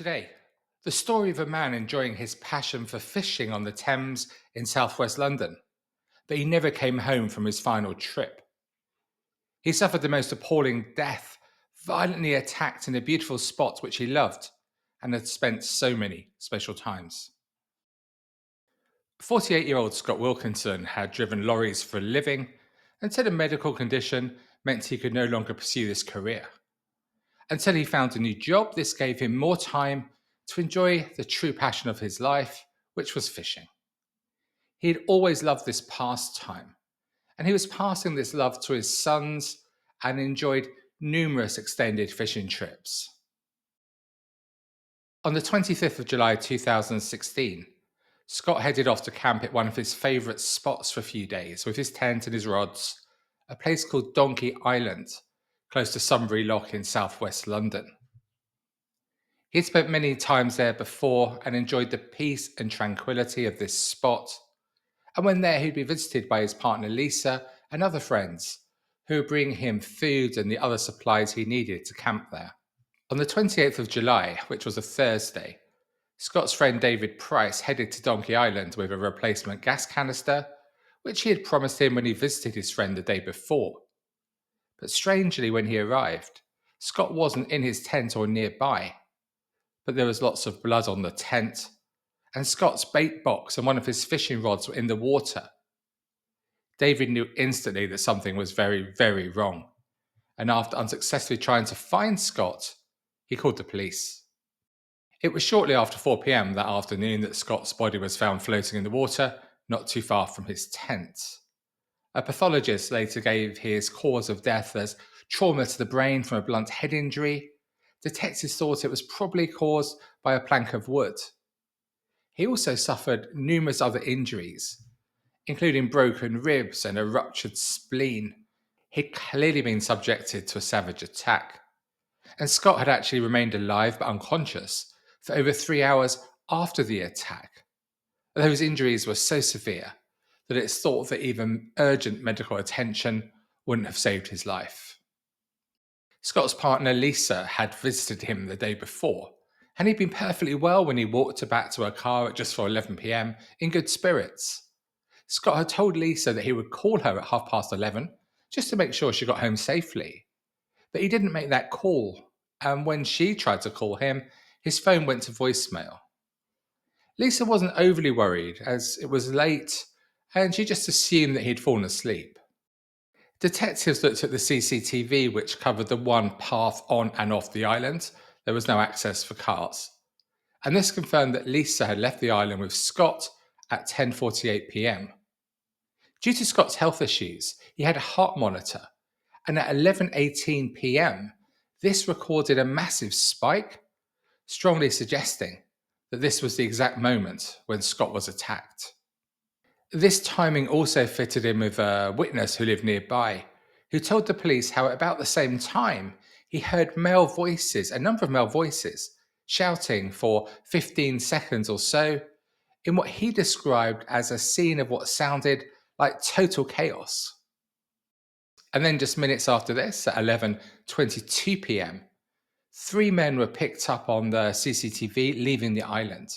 Today, the story of a man enjoying his passion for fishing on the Thames in southwest London, but he never came home from his final trip. He suffered the most appalling death, violently attacked in a beautiful spot which he loved and had spent so many special times. 48-year-old Scott Wilkinson had driven lorries for a living until a medical condition meant he could no longer pursue this career. Until he found a new job, this gave him more time to enjoy the true passion of his life, which was fishing. He had always loved this pastime, and he was passing this love to his sons and enjoyed numerous extended fishing trips. On the 25th of July 2016, Scott headed off to camp at one of his favourite spots for a few days with his tent and his rods, a place called Donkey Island, close to Sunbury Lock in southwest London. He'd spent many times there before and enjoyed the peace and tranquility of this spot. And when there, he'd be visited by his partner Lisa and other friends who would bring him food and the other supplies he needed to camp there. On the 28th of July, which was a Thursday, Scott's friend David Price headed to Donkey Island with a replacement gas canister, which he had promised him when he visited his friend the day before. But strangely, when he arrived, Scott wasn't in his tent or nearby, but there was lots of blood on the tent, and Scott's bait box and one of his fishing rods were in the water. David knew instantly that something was very, very wrong, and after unsuccessfully trying to find Scott, he called the police. It was shortly after 4 p.m. that afternoon that Scott's body was found floating in the water, not too far from his tent. A pathologist later gave his cause of death as trauma to the brain from a blunt head injury. Detectives thought it was probably caused by a plank of wood. He also suffered numerous other injuries, including broken ribs and a ruptured spleen. He'd clearly been subjected to a savage attack. And Scott had actually remained alive but unconscious for over 3 hours after the attack. Those injuries were so severe that it's thought that even urgent medical attention wouldn't have saved his life. Scott's partner Lisa had visited him the day before, and he'd been perfectly well when he walked back to her car at just before 11 p.m. in good spirits. Scott had told Lisa that he would call her at 11:30 just to make sure she got home safely. But he didn't make that call, and when she tried to call him, his phone went to voicemail. Lisa wasn't overly worried as it was late, and she just assumed that he'd fallen asleep. Detectives looked at the CCTV, which covered the one path on and off the island. There was no access for cars. And this confirmed that Lisa had left the island with Scott at 10:48 p.m. Due to Scott's health issues, he had a heart monitor, and at 11:18 p.m., this recorded a massive spike, strongly suggesting that this was the exact moment when Scott was attacked. This timing also fitted in with a witness who lived nearby, who told the police how at about the same time he heard a number of male voices, shouting for 15 seconds or so in what he described as a scene of what sounded like total chaos. And then just minutes after this, at 11:22 p.m., 3 men were picked up on the CCTV leaving the island.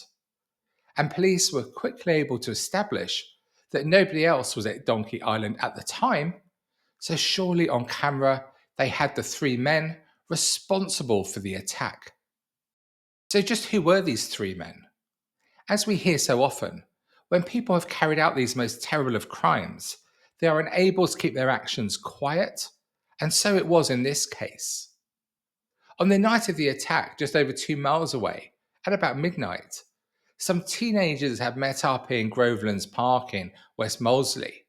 And police were quickly able to establish that nobody else was at Donkey Island at the time, so surely on camera they had the 3 men responsible for the attack. So just who were these 3 men? As we hear so often, when people have carried out these most terrible of crimes, they are unable to keep their actions quiet, and so it was in this case. On the night of the attack, just over 2 miles away, at about midnight, some teenagers had met up in Groveland's Park in West Molesey,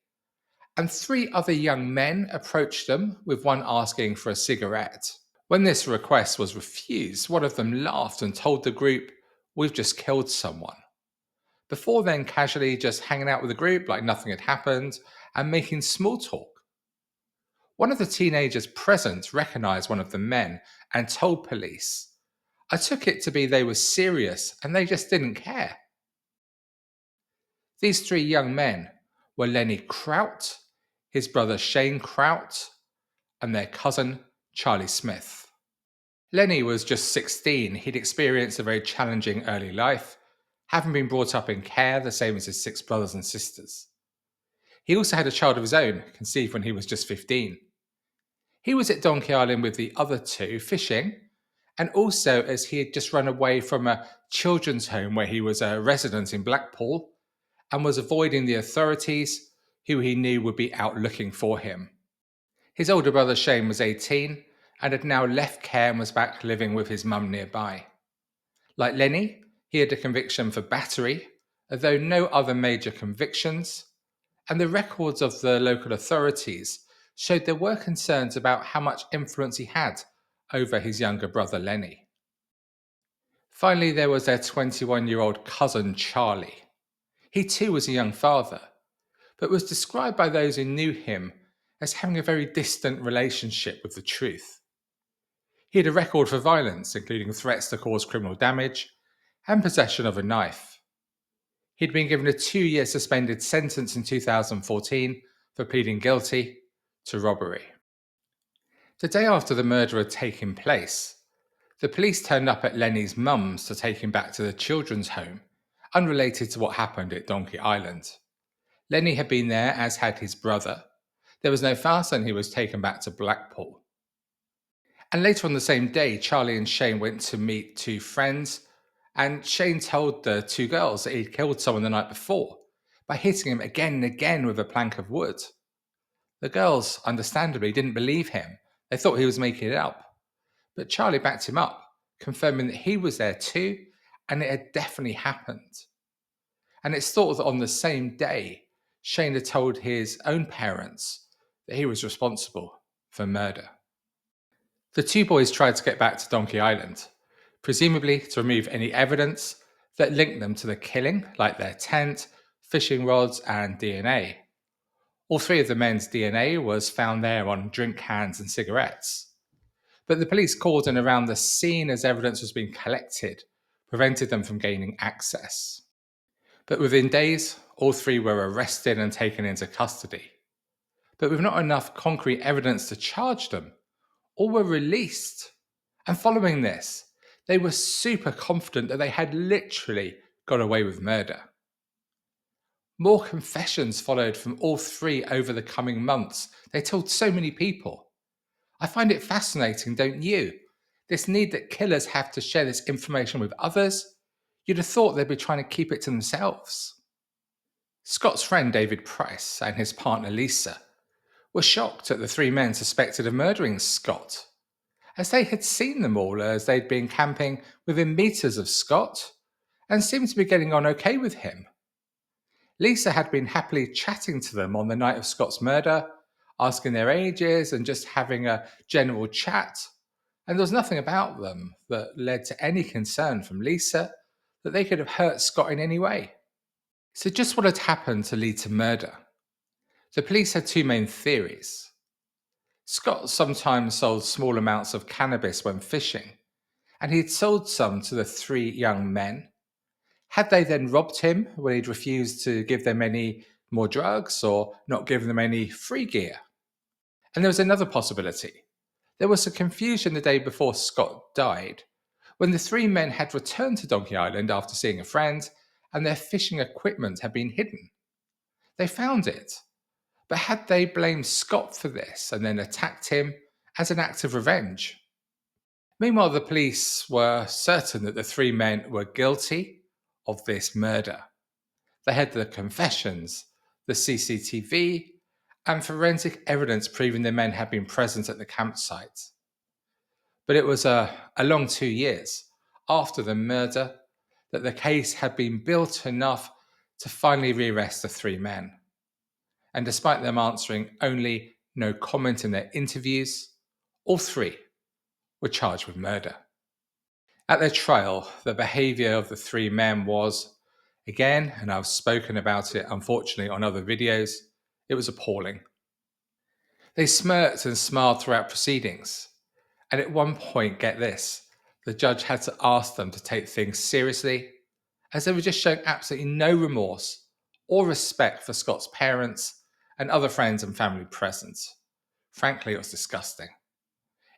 and 3 other young men approached them, with one asking for a cigarette. When this request was refused, one of them laughed and told the group, "We've just killed someone," before then casually just hanging out with the group like nothing had happened and making small talk. One of the teenagers present recognized one of the men and told police, "I took it to be they were serious and they just didn't care." These 3 young men were Lenny Kraut, his brother Shane Kraut, and their cousin Charlie Smith. Lenny was just 16. He'd experienced a very challenging early life, having been brought up in care, the same as his six brothers and sisters. He also had a child of his own, conceived when he was just 15. He was at Donkey Island with the other two, fishing, and also as he had just run away from a children's home where he was a resident in Blackpool and was avoiding the authorities who he knew would be out looking for him. His older brother Shane was 18 and had now left care and was back living with his mum nearby. Like Lenny, he had a conviction for battery, although no other major convictions, and the records of the local authorities showed there were concerns about how much influence he had over his younger brother Lenny. Finally, there was their 21-year-old cousin Charlie. He too was a young father, but was described by those who knew him as having a very distant relationship with the truth. He had a record for violence, including threats to cause criminal damage and possession of a knife. He'd been given a 2-year suspended sentence in 2014 for pleading guilty to robbery. The day after the murder had taken place, the police turned up at Lenny's mum's to take him back to the children's home, unrelated to what happened at Donkey Island. Lenny had been there, as had his brother. There was no fuss and he was taken back to Blackpool. And later on the same day, Charlie and Shane went to meet two friends, and Shane told the two girls that he'd killed someone the night before by hitting him again and again with a plank of wood. The girls, understandably, didn't believe him. They thought he was making it up. But Charlie backed him up, confirming that he was there too, and it had definitely happened. And it's thought that on the same day, Shane had told his own parents that he was responsible for murder. The two boys tried to get back to Donkey Island, presumably to remove any evidence that linked them to the killing, like their tent, fishing rods, and DNA. All three of the men's DNA was found there on drink cans and cigarettes. But the police cordoned around the scene as evidence was being collected, prevented them from gaining access. But within days, all three were arrested and taken into custody. But with not enough concrete evidence to charge them, all were released. And following this, they were super confident that they had literally got away with murder. More confessions followed from all three over the coming months. They told so many people. I find it fascinating, don't you? This need that killers have to share this information with others. You'd have thought they'd be trying to keep it to themselves. Scott's friend David Price and his partner Lisa were shocked at the three men suspected of murdering Scott, as they had seen them all as they'd been camping within meters of Scott and seemed to be getting on okay with him. Lisa had been happily chatting to them on the night of Scott's murder, asking their ages and just having a general chat, and there was nothing about them that led to any concern from Lisa that they could have hurt Scott in any way. So just what had happened to lead to murder? The police had two main theories. Scott sometimes sold small amounts of cannabis when fishing, and he had sold some to the three young men. Had they then robbed him when he'd refused to give them any more drugs or not given them any free gear? And there was another possibility. There was some confusion the day before Scott died, when the three men had returned to Donkey Island after seeing a friend and their fishing equipment had been hidden. They found it, but had they blamed Scott for this and then attacked him as an act of revenge? Meanwhile, the police were certain that the three men were guilty of this murder. They had the confessions, the CCTV, and forensic evidence proving the men had been present at the campsite. But it was a long 2 years after the murder that the case had been built enough to finally rearrest the three men. And despite them answering only no comment in their interviews, all three were charged with murder. At their trial, the behaviour of the three men was, again, and I've spoken about it unfortunately on other videos, it was appalling. They smirked and smiled throughout proceedings, and at one point, get this, the judge had to ask them to take things seriously, as they were just showing absolutely no remorse or respect for Scott's parents and other friends and family present. Frankly, it was disgusting.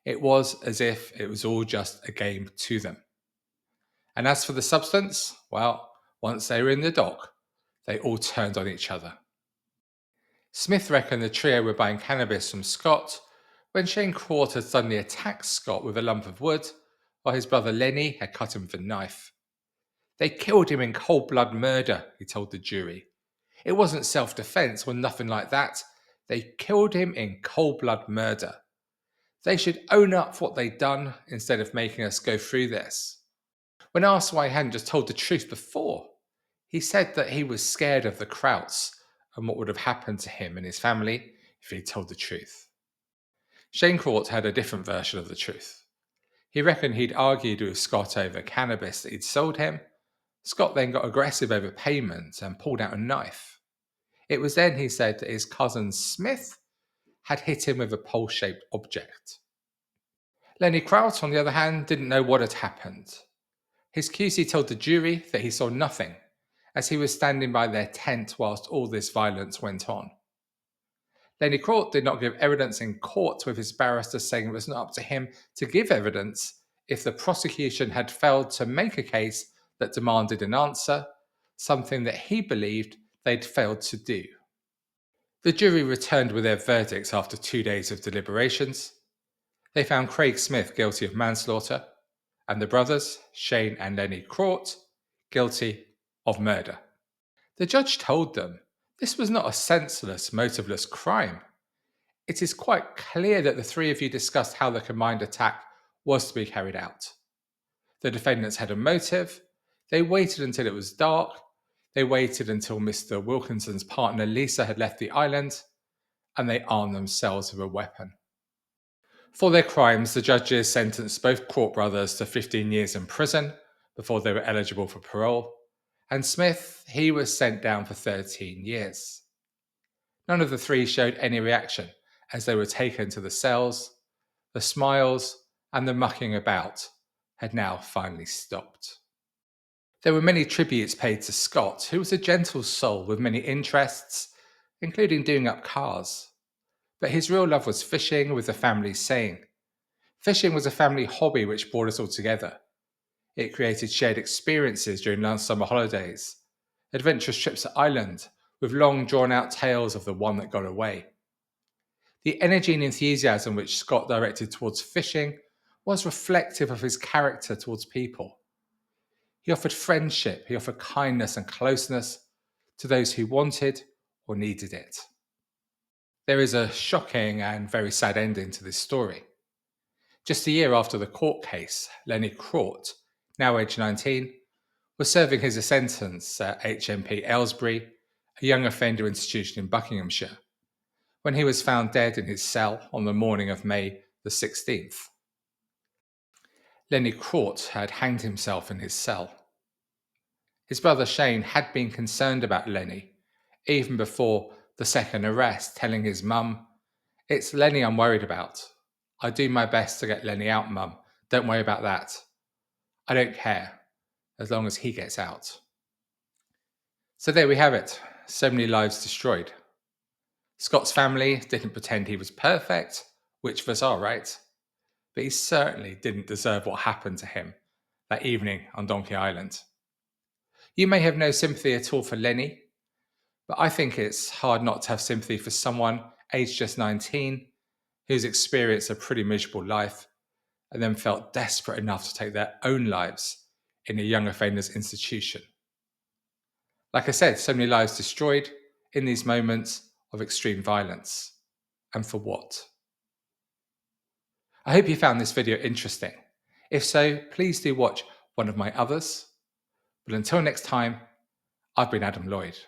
It was as if it was all just a game to them. And as for the substance, well, once they were in the dock, they all turned on each other. Smith reckoned the trio were buying cannabis from Scott when Shane Crawford had suddenly attacked Scott with a lump of wood, while his brother Lenny had cut him with a knife. They killed him in cold blood murder, he told the jury. It wasn't self-defense or nothing like that. They killed him in cold blood murder. They should own up for what they'd done instead of making us go through this. When asked why he hadn't just told the truth before, he said that he was scared of the Krauts and what would have happened to him and his family if he'd told the truth. Shane Crawford had a different version of the truth. He reckoned he'd argued with Scott over cannabis that he'd sold him. Scott then got aggressive over payment and pulled out a knife. It was then, he said, that his cousin Smith had hit him with a pole-shaped object. Lenny Kraut, on the other hand, didn't know what had happened. His QC told the jury that he saw nothing, as he was standing by their tent whilst all this violence went on. Lenny Kraut did not give evidence in court, with his barrister saying it was not up to him to give evidence if the prosecution had failed to make a case that demanded an answer, something that he believed they'd failed to do. The jury returned with their verdicts after 2 days of deliberations. They found Craig Smith guilty of manslaughter, and the brothers, Shane and Lenny Kraut, guilty of murder. The judge told them this was not a senseless, motiveless crime. It is quite clear that the three of you discussed how the combined attack was to be carried out. The defendants had a motive. They waited until it was dark. They waited until Mr. Wilkinson's partner Lisa had left the island, and they armed themselves with a weapon. For their crimes, the judges sentenced both Kraut brothers to 15 years in prison before they were eligible for parole, and Smith, he was sent down for 13 years. None of the three showed any reaction as they were taken to the cells. The smiles and the mucking about had now finally stopped. There were many tributes paid to Scott, who was a gentle soul with many interests, including doing up cars. But his real love was fishing, with the family saying. Fishing was a family hobby which brought us all together. It created shared experiences during long summer holidays, adventurous trips to Ireland, with long drawn-out tales of the one that got away. The energy and enthusiasm which Scott directed towards fishing was reflective of his character towards people. He offered friendship, he offered kindness and closeness to those who wanted or needed it. There is a shocking and very sad ending to this story. Just a year after the court case, Lenny Kraut, now aged 19, was serving his sentence at HMP Aylesbury, a young offender institution in Buckinghamshire, when he was found dead in his cell on the morning of May the 16th. Lenny Kraut had hanged himself in his cell. His brother Shane had been concerned about Lenny, even before the second arrest, telling his mum, "It's Lenny I'm worried about. I do my best to get Lenny out, Mum. Don't worry about that. I don't care, as long as he gets out." So there we have it. So many lives destroyed. Scott's family didn't pretend he was perfect, which of us are, right? But he certainly didn't deserve what happened to him that evening on Donkey Island. You may have no sympathy at all for Lenny, but I think it's hard not to have sympathy for someone aged just 19 who's experienced a pretty miserable life and then felt desperate enough to take their own lives in a young offenders institution. Like I said, so many lives destroyed in these moments of extreme violence. And for what? I hope you found this video interesting. If so, please do watch one of my others. But until next time, I've been Adam Lloyd.